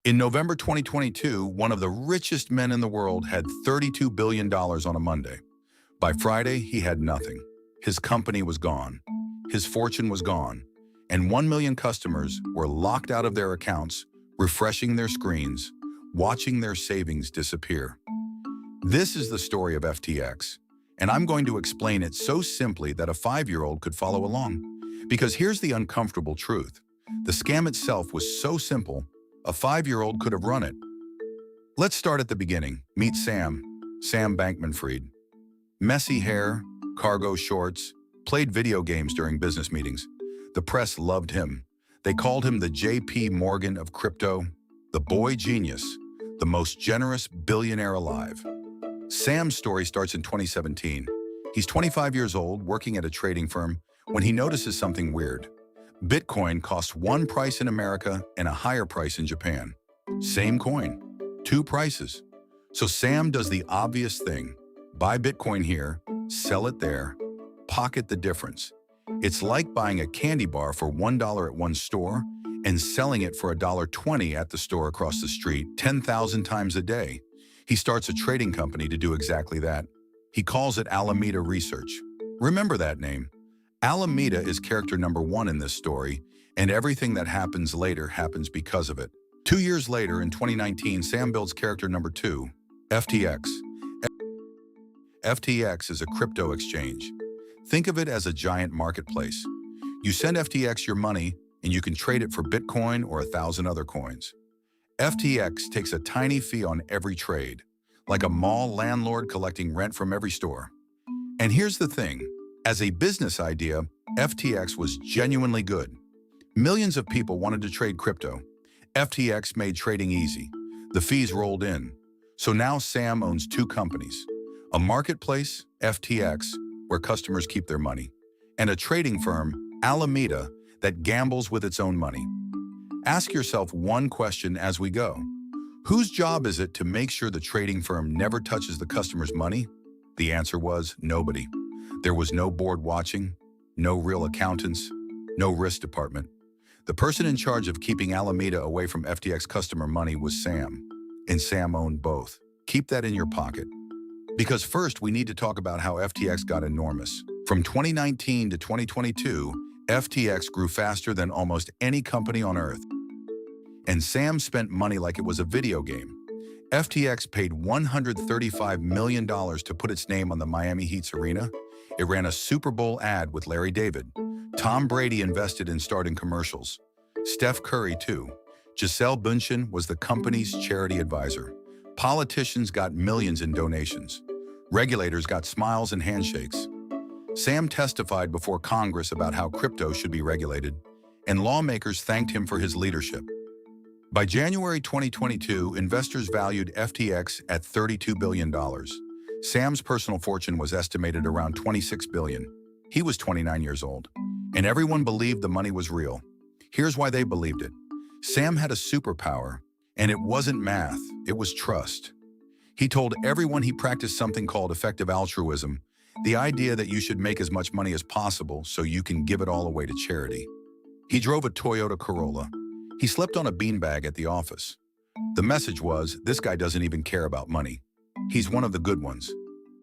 In November 2022, one of the richest men in the world had $32 billion on a Monday. By Friday, he had nothing. His company was gone. His fortune was gone. And 1 million customers were locked out of their accounts, refreshing their screens, watching their savings disappear. This is the story of FTX, and I'm going to explain it so simply that a 5-year-old could follow along. Because here's the uncomfortable truth. The scam itself was so simple, a 5-year-old could have run it. Let's start at the beginning. Meet Sam Bankman-Fried. Messy hair, cargo shorts, played video games during business meetings. The press loved him. They called him the J.P. Morgan of crypto, the boy genius, the most generous billionaire alive. Sam's story starts in 2017. He's 25 years old, working at a trading firm, when he notices something weird. Bitcoin costs one price in America and a higher price in Japan. Same coin, two prices. So Sam does the obvious thing. Buy Bitcoin here, sell it there, pocket the difference. It's like buying a candy bar for $1 at one store and selling it for $1.20 at the store across the street 10,000 times a day. He starts a trading company to do exactly that. He calls it Alameda Research. Remember that name. Alameda is character number 1 in this story, and everything that happens later happens because of it. 2 years later, in 2019, Sam builds character number 2, FTX. FTX is a crypto exchange. Think of it as a giant marketplace. You send FTX your money, and you can trade it for Bitcoin or 1,000 other coins. FTX takes a tiny fee on every trade, like a mall landlord collecting rent from every store. And here's the thing. As a business idea, FTX was genuinely good. Millions of people wanted to trade crypto. FTX made trading easy. The fees rolled in. So now Sam owns 2 companies. A marketplace, FTX, where customers keep their money, and a trading firm, Alameda, that gambles with its own money. Ask yourself one question as we go. Whose job is it to make sure the trading firm never touches the customer's money? The answer was nobody. There was no board watching, no real accountants, no risk department. The person in charge of keeping Alameda away from FTX customer money was Sam, and Sam owned both. Keep that in your pocket. Because first, we need to talk about how FTX got enormous. From 2019 to 2022, FTX grew faster than almost any company on earth. And Sam spent money like it was a video game. FTX paid $135 million to put its name on the Miami Heat's arena. It ran a Super Bowl ad with Larry David. Tom Brady invested in starting commercials. Steph Curry, too. Gisele Bündchen was the company's charity advisor. Politicians got millions in donations. Regulators got smiles and handshakes. Sam testified before Congress about how crypto should be regulated, and lawmakers thanked him for his leadership. By January 2022, investors valued FTX at $32 billion. Sam's personal fortune was estimated around $26 billion. He was 29 years old, and everyone believed the money was real. Here's why they believed it. Sam had a superpower, and it wasn't math, it was trust. He told everyone he practiced something called effective altruism, the idea that you should make as much money as possible so you can give it all away to charity. He drove a Toyota Corolla. He slept on a beanbag at the office. The message was, this guy doesn't even care about money. He's one of the good ones.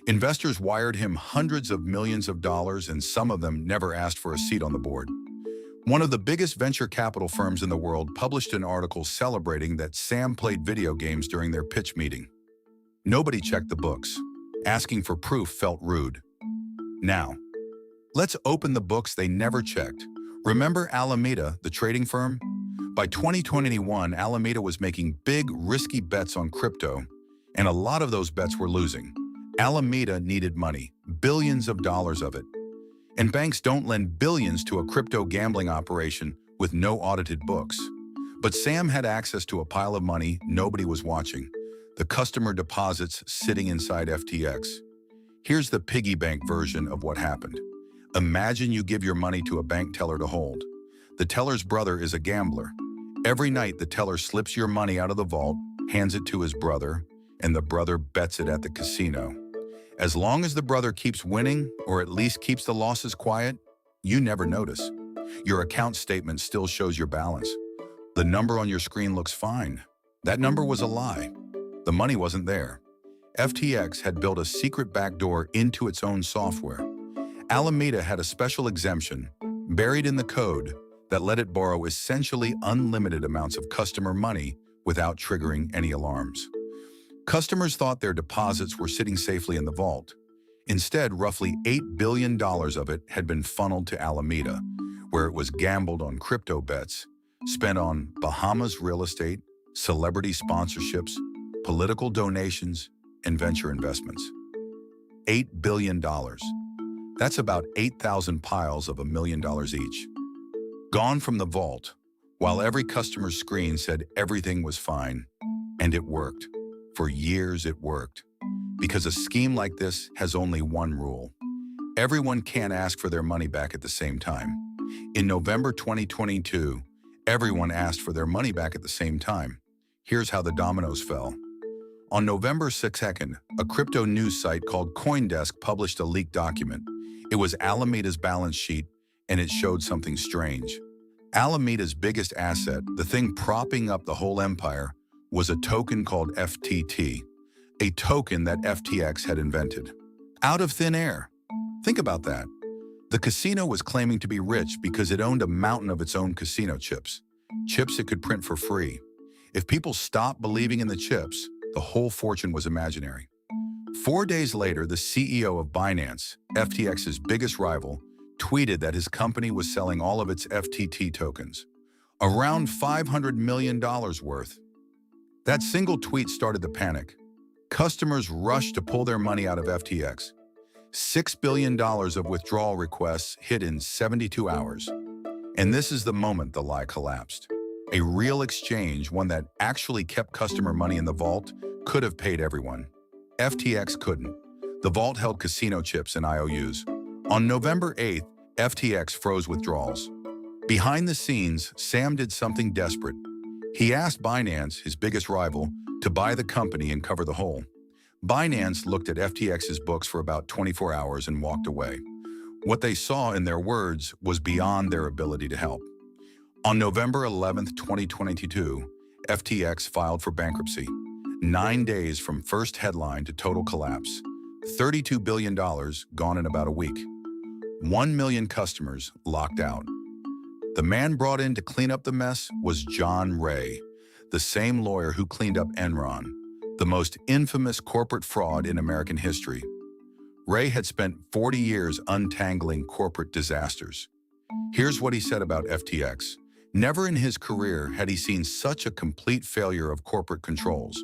Investors wired him hundreds of millions of dollars, and some of them never asked for a seat on the board. One of the biggest venture capital firms in the world published an article celebrating that Sam played video games during their pitch meeting. Nobody checked the books. Asking for proof felt rude. Now, let's open the books they never checked. Remember Alameda, the trading firm? By 2021, Alameda was making big, risky bets on crypto, and a lot of those bets were losing. Alameda needed money, billions of dollars of it. And banks don't lend billions to a crypto gambling operation with no audited books. But Sam had access to a pile of money nobody was watching, the customer deposits sitting inside FTX. Here's the piggy bank version of what happened. Imagine you give your money to a bank teller to hold. The teller's brother is a gambler. Every night, the teller slips your money out of the vault, hands it to his brother, and the brother bets it at the casino. As long as the brother keeps winning, or at least keeps the losses quiet, you never notice. Your account statement still shows your balance. The number on your screen looks fine. That number was a lie. The money wasn't there. FTX had built a secret backdoor into its own software. Alameda had a special exemption, buried in the code, that let it borrow essentially unlimited amounts of customer money without triggering any alarms. Customers thought their deposits were sitting safely in the vault. Instead, roughly $8 billion of it had been funneled to Alameda, where it was gambled on crypto bets, spent on Bahamas real estate, celebrity sponsorships, political donations, and venture investments. $8 billion. That's about 8,000 piles of $1 million each. Gone from the vault, while every customer's screen said everything was fine. And it worked. For years it worked. Because a scheme like this has only one rule. Everyone can't ask for their money back at the same time. In November 2022, everyone asked for their money back at the same time. Here's how the dominoes fell. On November 2nd, a crypto news site called CoinDesk published a leaked document. It was Alameda's balance sheet, and it showed something strange. Alameda's biggest asset, the thing propping up the whole empire, was a token called FTT, a token that FTX had invented. Out of thin air. Think about that. The casino was claiming to be rich because it owned a mountain of its own casino chips. Chips it could print for free. If people stopped believing in the chips, the whole fortune was imaginary. 4 days later, the CEO of Binance, FTX's biggest rival, tweeted that his company was selling all of its FTT tokens, around $500 million worth. That single tweet started the panic. Customers rushed to pull their money out of FTX. $6 billion of withdrawal requests hit in 72 hours. And this is the moment the lie collapsed. A real exchange, one that actually kept customer money in the vault, could have paid everyone. FTX couldn't. The vault held casino chips and IOUs. On November 8th, FTX froze withdrawals. Behind the scenes, Sam did something desperate. He asked Binance, his biggest rival, to buy the company and cover the hole. Binance looked at FTX's books for about 24 hours and walked away. What they saw, in their words, was beyond their ability to help. On November 11th, 2022, FTX filed for bankruptcy. 9 days from first headline to total collapse. $32 billion gone in about a week. 1 million customers locked out. The man brought in to clean up the mess was John Ray, the same lawyer who cleaned up Enron, the most infamous corporate fraud in American history. Ray had spent 40 years untangling corporate disasters. Here's what he said about FTX. Never in his career had he seen such a complete failure of corporate controls.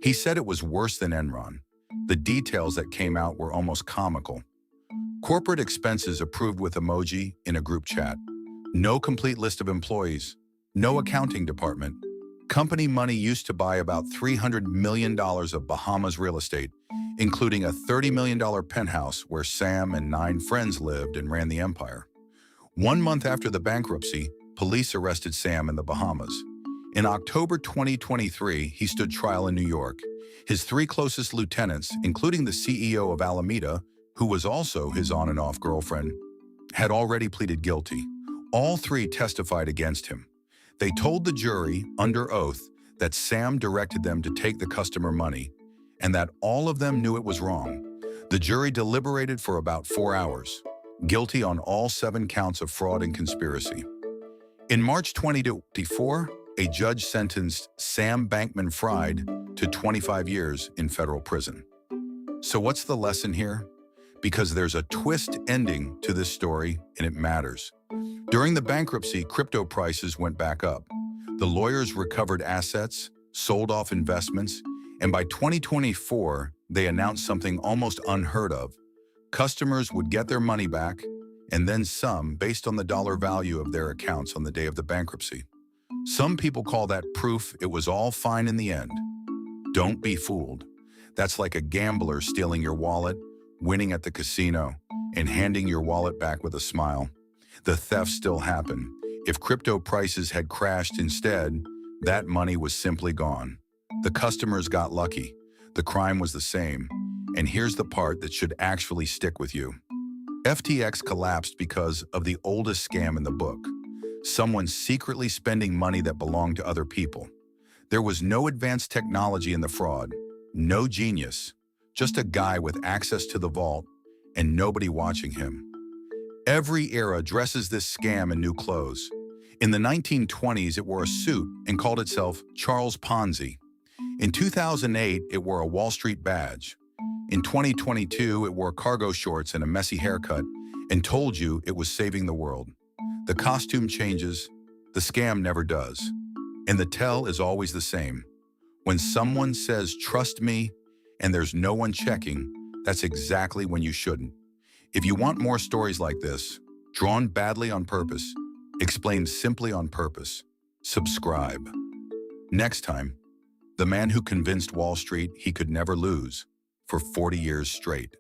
He said it was worse than Enron. The details that came out were almost comical. Corporate expenses approved with emoji in a group chat. No complete list of employees. No accounting department. Company money used to buy about $300 million of Bahamas real estate, including a $30 million penthouse where Sam and 9 friends lived and ran the empire. 1 month after the bankruptcy, police arrested Sam in the Bahamas. In October 2023, he stood trial in New York. His 3 closest lieutenants, including the CEO of Alameda, who was also his on and off girlfriend, had already pleaded guilty. All 3 testified against him. They told the jury, under oath, that Sam directed them to take the customer money and that all of them knew it was wrong. The jury deliberated for about 4 hours, guilty on all 7 counts of fraud and conspiracy. In March 2024, a judge sentenced Sam Bankman-Fried to 25 years in federal prison. So what's the lesson here? Because there's a twist ending to this story, and it matters. During the bankruptcy, crypto prices went back up. The lawyers recovered assets, sold off investments, and by 2024, they announced something almost unheard of. Customers would get their money back, and then some, based on the dollar value of their accounts on the day of the bankruptcy. Some people call that proof it was all fine in the end. Don't be fooled. That's like a gambler stealing your wallet, winning at the casino, and handing your wallet back with a smile. The theft still happened. If crypto prices had crashed instead, that money was simply gone. The customers got lucky. The crime was the same. And here's the part that should actually stick with you. FTX collapsed because of the oldest scam in the book. Someone secretly spending money that belonged to other people. There was no advanced technology in the fraud, no genius, just a guy with access to the vault and nobody watching him. Every era dresses this scam in new clothes. In the 1920s, it wore a suit and called itself Charles Ponzi. In 2008, it wore a Wall Street badge. In 2022, it wore cargo shorts and a messy haircut and told you it was saving the world. The costume changes, the scam never does. And the tell is always the same. When someone says, "Trust me," and there's no one checking, that's exactly when you shouldn't. If you want more stories like this, drawn badly on purpose, explained simply on purpose, subscribe. Next time, the man who convinced Wall Street he could never lose for 40 years straight.